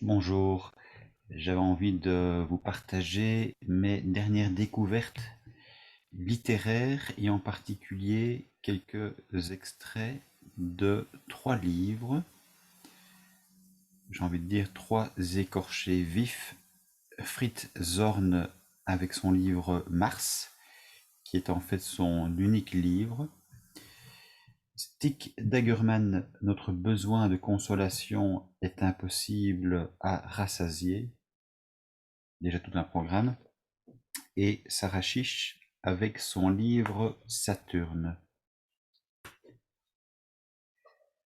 Bonjour, j'avais envie de vous partager mes dernières découvertes littéraires et en particulier quelques extraits de 3 livres. J'ai envie de dire 3 écorchés vifs. Fritz Zorn avec son livre Mars, qui est en fait son unique livre. Stig Dagerman, notre besoin de consolation est impossible à rassasier. Déjà tout un programme. Et Sarah Chiche avec son livre Saturne.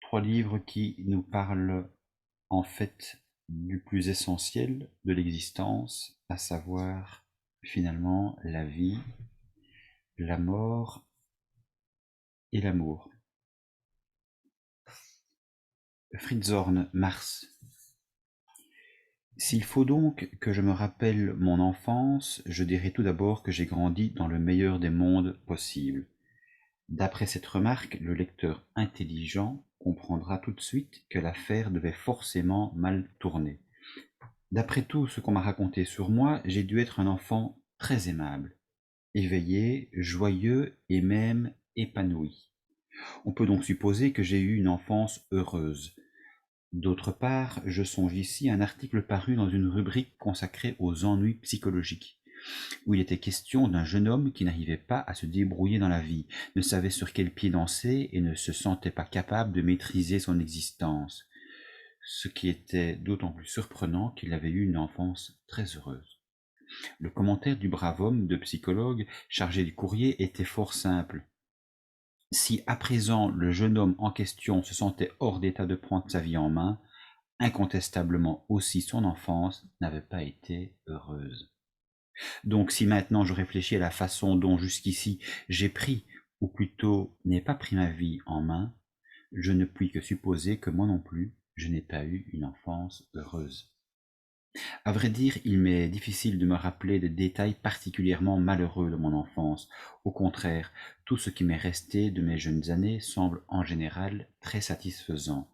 3 livres qui nous parlent en fait du plus essentiel de l'existence, à savoir finalement la vie, la mort et l'amour. Fritz Zorn, Mars. S'il faut donc que je me rappelle mon enfance, je dirais tout d'abord que j'ai grandi dans le meilleur des mondes possibles. D'après cette remarque, le lecteur intelligent comprendra tout de suite que l'affaire devait forcément mal tourner. D'après tout ce qu'on m'a raconté sur moi, j'ai dû être un enfant très aimable, éveillé, joyeux et même épanoui. On peut donc supposer que j'ai eu une enfance heureuse. D'autre part, je songe ici à un article paru dans une rubrique consacrée aux ennuis psychologiques, où il était question d'un jeune homme qui n'arrivait pas à se débrouiller dans la vie, ne savait sur quel pied danser et ne se sentait pas capable de maîtriser son existence, ce qui était d'autant plus surprenant qu'il avait eu une enfance très heureuse. Le commentaire du brave homme de psychologue chargé du courrier était fort simple. Si à présent le jeune homme en question se sentait hors d'état de prendre sa vie en main, incontestablement aussi son enfance n'avait pas été heureuse. Donc si maintenant je réfléchis à la façon dont jusqu'ici j'ai pris, ou plutôt n'ai pas pris ma vie en main, je ne puis que supposer que moi non plus, je n'ai pas eu une enfance heureuse. À vrai dire, il m'est difficile de me rappeler des détails particulièrement malheureux de mon enfance. Au contraire, tout ce qui m'est resté de mes jeunes années semble en général très satisfaisant.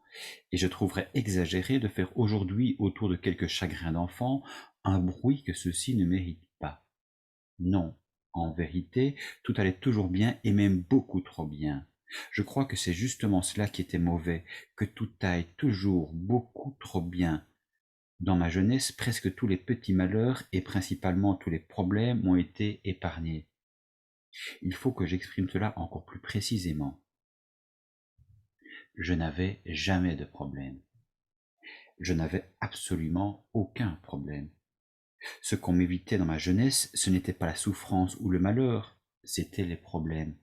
Et je trouverais exagéré de faire aujourd'hui autour de quelques chagrins d'enfant un bruit que ceux-ci ne méritent pas. Non, en vérité, tout allait toujours bien et même beaucoup trop bien. Je crois que c'est justement cela qui était mauvais, que tout aille toujours beaucoup trop bien. Dans ma jeunesse, presque tous les petits malheurs et principalement tous les problèmes m'ont été épargnés. Il faut que j'exprime cela encore plus précisément. Je n'avais jamais de problème. Je n'avais absolument aucun problème. Ce qu'on m'évitait dans ma jeunesse, ce n'était pas la souffrance ou le malheur, c'étaient les problèmes,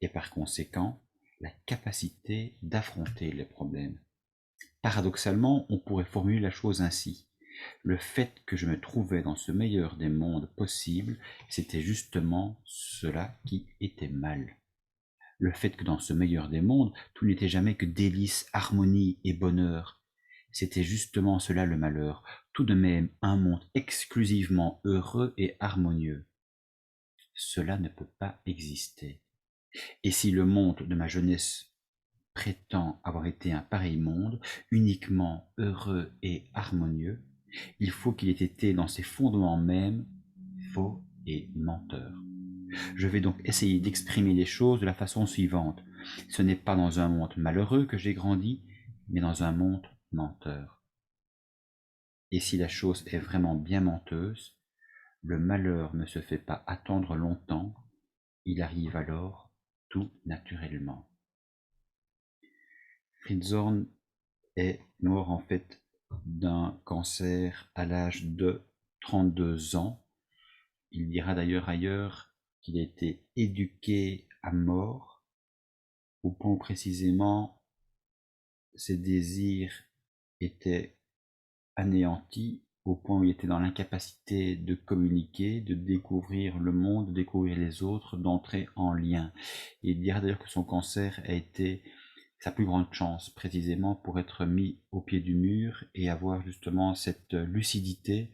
et par conséquent, la capacité d'affronter les problèmes. Paradoxalement, on pourrait formuler la chose ainsi. Le fait que je me trouvais dans ce meilleur des mondes possibles, c'était justement cela qui était mal. Le fait que dans ce meilleur des mondes, tout n'était jamais que délices, harmonie et bonheur. C'était justement cela le malheur, tout de même un monde exclusivement heureux et harmonieux. Cela ne peut pas exister. Et si le monde de ma jeunesse prétend avoir été un pareil monde, uniquement heureux et harmonieux, il faut qu'il ait été dans ses fondements mêmes faux et menteur. Je vais donc essayer d'exprimer les choses de la façon suivante. Ce n'est pas dans un monde malheureux que j'ai grandi, mais dans un monde menteur. Et si la chose est vraiment bien menteuse, le malheur ne se fait pas attendre longtemps, il arrive alors tout naturellement. Fritz Zorn est mort en fait d'un cancer à l'âge de 32 ans. Il dira d'ailleurs ailleurs qu'il a été éduqué à mort, au point où précisément ses désirs étaient anéantis, au point où il était dans l'incapacité de communiquer, de découvrir le monde, de découvrir les autres, d'entrer en lien. Et il dira d'ailleurs que son cancer a été sa plus grande chance, précisément pour être mis au pied du mur et avoir justement cette lucidité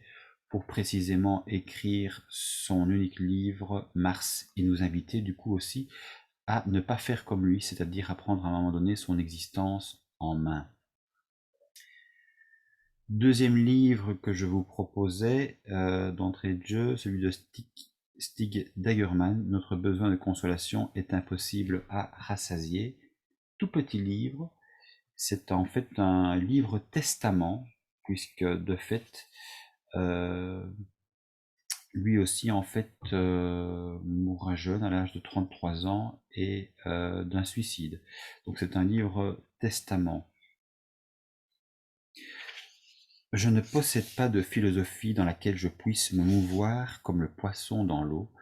pour précisément écrire son unique livre Mars et nous inviter du coup aussi à ne pas faire comme lui, c'est-à-dire à prendre à un moment donné son existence en main. Deuxième livre que je vous proposais d'entrée de jeu, celui de Stig Dagerman, Notre besoin de consolation est impossible à rassasier. Tout petit livre, c'est en fait un livre testament, puisque de fait, lui aussi en fait mourra jeune à l'âge de 33 ans et d'un suicide. Donc c'est un livre testament. Je ne possède pas de philosophie dans laquelle je puisse me mouvoir comme le poisson dans l'eau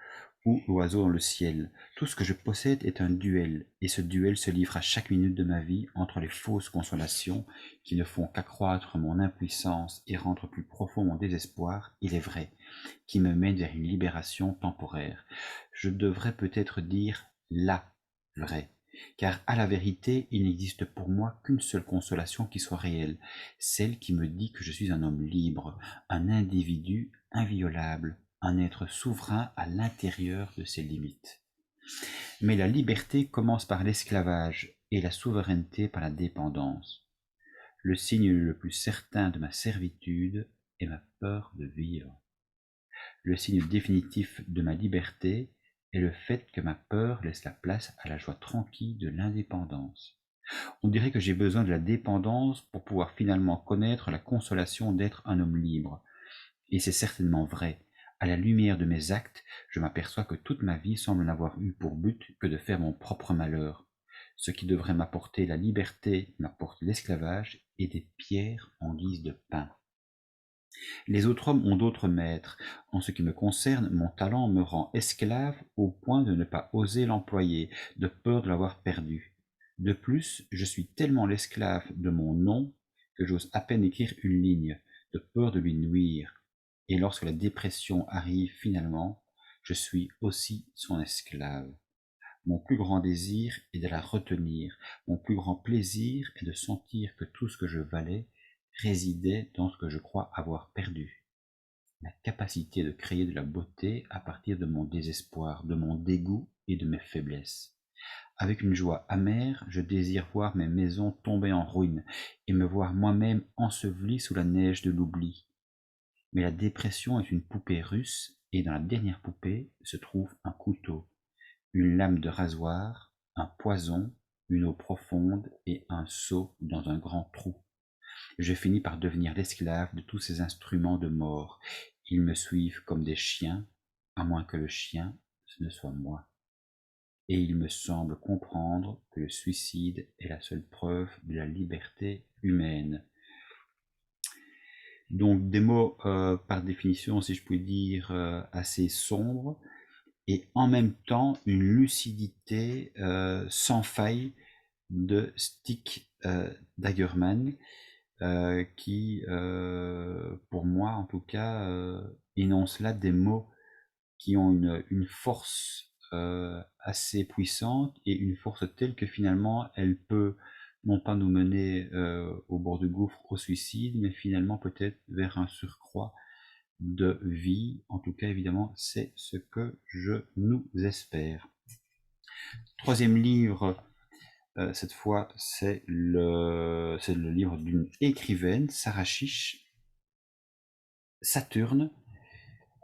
ou l'oiseau dans le ciel. Tout ce que je possède est un duel, et ce duel se livre à chaque minute de ma vie entre les fausses consolations qui ne font qu'accroître mon impuissance et rendre plus profond mon désespoir, et les vraies, qui me mènent vers une libération temporaire. Je devrais peut-être dire la vraie, car à la vérité, il n'existe pour moi qu'une seule consolation qui soit réelle, celle qui me dit que je suis un homme libre, un individu inviolable, un être souverain à l'intérieur de ses limites. Mais la liberté commence par l'esclavage et la souveraineté par la dépendance. Le signe le plus certain de ma servitude est ma peur de vivre. Le signe définitif de ma liberté est le fait que ma peur laisse la place à la joie tranquille de l'indépendance. On dirait que j'ai besoin de la dépendance pour pouvoir finalement connaître la consolation d'être un homme libre. Et c'est certainement vrai. À la lumière de mes actes, je m'aperçois que toute ma vie semble n'avoir eu pour but que de faire mon propre malheur. Ce qui devrait m'apporter la liberté m'apporte l'esclavage et des pierres en guise de pain. Les autres hommes ont d'autres maîtres. En ce qui me concerne, mon talent me rend esclave au point de ne pas oser l'employer, de peur de l'avoir perdu. De plus, je suis tellement l'esclave de mon nom que j'ose à peine écrire une ligne, de peur de lui nuire. Et lorsque la dépression arrive finalement, je suis aussi son esclave. Mon plus grand désir est de la retenir, mon plus grand plaisir est de sentir que tout ce que je valais résidait dans ce que je crois avoir perdu. La capacité de créer de la beauté à partir de mon désespoir, de mon dégoût et de mes faiblesses. Avec une joie amère, je désire voir mes maisons tomber en ruine et me voir moi-même enseveli sous la neige de l'oubli. Mais la dépression est une poupée russe et dans la dernière poupée se trouve un couteau, une lame de rasoir, un poison, une eau profonde et un seau dans un grand trou. Je finis par devenir l'esclave de tous ces instruments de mort. Ils me suivent comme des chiens, à moins que le chien, ce ne soit moi. Et il me semble comprendre que le suicide est la seule preuve de la liberté humaine. Donc des mots par définition, si je puis dire, assez sombres, et en même temps une lucidité sans faille de Stig Dagerman, qui, pour moi en tout cas, énonce là des mots qui ont une force assez puissante et une force telle que finalement elle peut non pas nous mener au bord du gouffre, au suicide, mais finalement peut-être vers un surcroît de vie. En tout cas, évidemment, c'est ce que je nous espère. Troisième livre, cette fois, c'est le livre d'une écrivaine, Sarah Chiche, Saturne,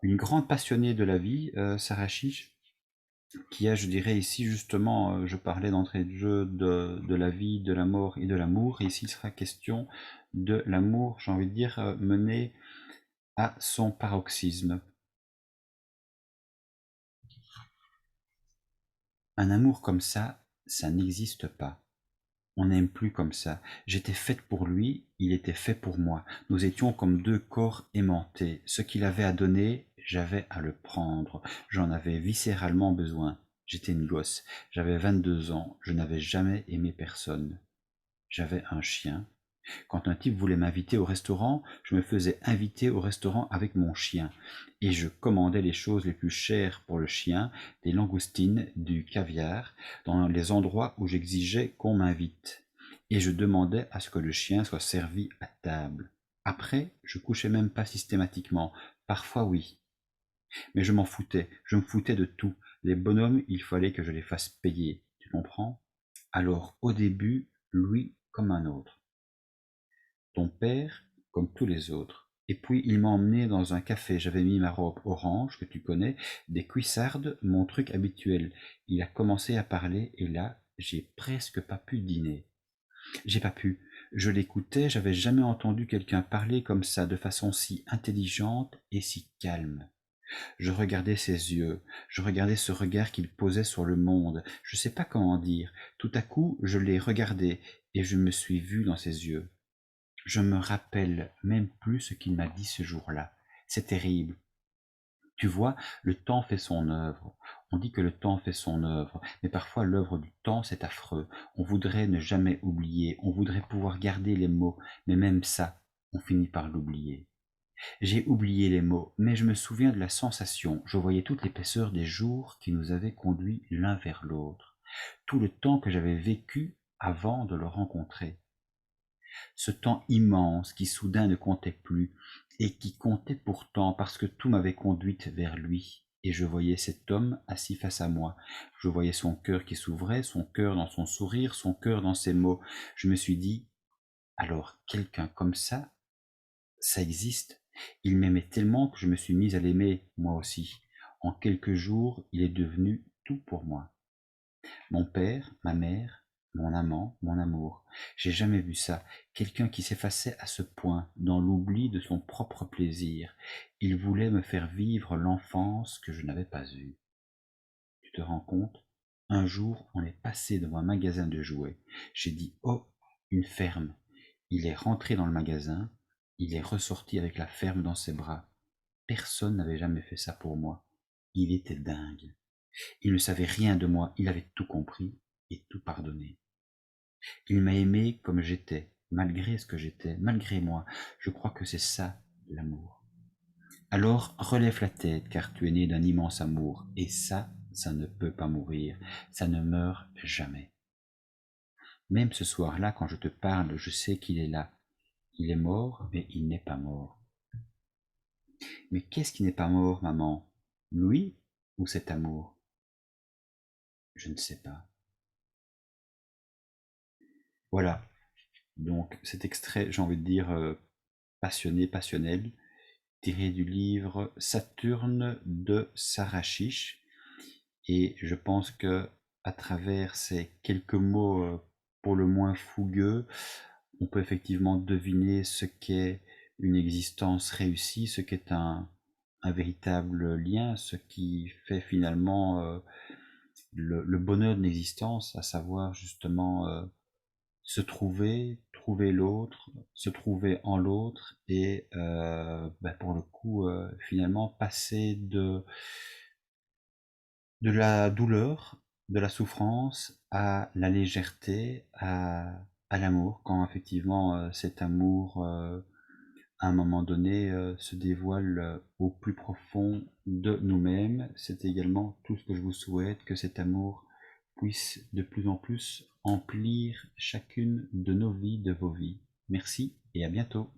une grande passionnée de la vie, Sarah Chiche, qui a, je dirais ici justement, je parlais d'entrée de jeu de la vie, de la mort et de l'amour, et ici il sera question de l'amour, j'ai envie de dire, mené à son paroxysme. Un amour comme ça n'existe pas. On n'aime plus comme ça. J'étais faite pour lui, il était fait pour moi. Nous étions comme deux corps aimantés. Ce qu'il avait à donner, j'avais à le prendre. J'en avais viscéralement besoin. J'étais une gosse. J'avais 22 ans. Je n'avais jamais aimé personne. J'avais un chien. Quand un type voulait m'inviter au restaurant, je me faisais inviter au restaurant avec mon chien. Et je commandais les choses les plus chères pour le chien, des langoustines, du caviar, dans les endroits où j'exigeais qu'on m'invite. Et je demandais à ce que le chien soit servi à table. Après, je couchais même pas systématiquement. Parfois oui. Mais je m'en foutais. Je me foutais de tout. Les bonhommes, il fallait que je les fasse payer. Tu comprends? Alors, au début, lui comme un autre. Ton père, comme tous les autres. Et puis il m'a emmené dans un café, j'avais mis ma robe orange, que tu connais, des cuissardes, mon truc habituel. Il a commencé à parler, et là, j'ai presque pas pu dîner. J'ai pas pu. Je l'écoutais, j'avais jamais entendu quelqu'un parler comme ça, de façon si intelligente et si calme. Je regardais ses yeux, je regardais ce regard qu'il posait sur le monde, je sais pas comment dire. Tout à coup, je l'ai regardé, et je me suis vu dans ses yeux. Je me rappelle même plus ce qu'il m'a dit ce jour-là. C'est terrible. Tu vois, le temps fait son œuvre. On dit que le temps fait son œuvre, mais parfois l'œuvre du temps, c'est affreux. On voudrait ne jamais oublier, on voudrait pouvoir garder les mots, mais même ça, on finit par l'oublier. J'ai oublié les mots, mais je me souviens de la sensation. Je voyais toute l'épaisseur des jours qui nous avaient conduits l'un vers l'autre, tout le temps que j'avais vécu avant de le rencontrer. Ce temps immense qui soudain ne comptait plus, et qui comptait pourtant parce que tout m'avait conduite vers lui. Et je voyais cet homme assis face à moi. Je voyais son cœur qui s'ouvrait, son cœur dans son sourire, son cœur dans ses mots. Je me suis dit, alors quelqu'un comme ça existe. Il m'aimait tellement que je me suis mise à l'aimer, moi aussi. En quelques jours, il est devenu tout pour moi. Mon père, ma mère, mon amant, mon amour. J'ai jamais vu ça. Quelqu'un qui s'effaçait à ce point, dans l'oubli de son propre plaisir. Il voulait me faire vivre l'enfance que je n'avais pas eue. Tu te rends compte? Un jour, on est passé devant un magasin de jouets. J'ai dit, oh, une ferme. Il est rentré dans le magasin. Il est ressorti avec la ferme dans ses bras. Personne n'avait jamais fait ça pour moi. Il était dingue. Il ne savait rien de moi, il avait tout compris et tout pardonné. Il m'a aimé comme j'étais, malgré ce que j'étais, malgré moi. Je crois que c'est ça, l'amour. Alors relève la tête, car tu es né d'un immense amour, et ça ne peut pas mourir, ça ne meurt jamais. Même ce soir-là, quand je te parle, je sais qu'il est là. Il est mort, mais il n'est pas mort. Mais qu'est-ce qui n'est pas mort, maman? Lui ou cet amour? Je ne sais pas. Voilà, donc cet extrait, j'ai envie de dire, passionné, passionnel, tiré du livre Saturne de Sarah Chiche. Et je pense que à travers ces quelques mots pour le moins fougueux, on peut effectivement deviner ce qu'est une existence réussie, ce qu'est un véritable lien, ce qui fait finalement le bonheur de l'existence, à savoir justement se trouver, trouver l'autre, se trouver en l'autre, et pour le coup, finalement passer de la douleur, de la souffrance à la légèreté, à l'amour, quand effectivement cet amour, à un moment donné, se dévoile au plus profond de nous-mêmes. C'est également tout ce que je vous souhaite, que cet amour puisse de plus en plus emplir chacune de nos vies, de vos vies. Merci et à bientôt.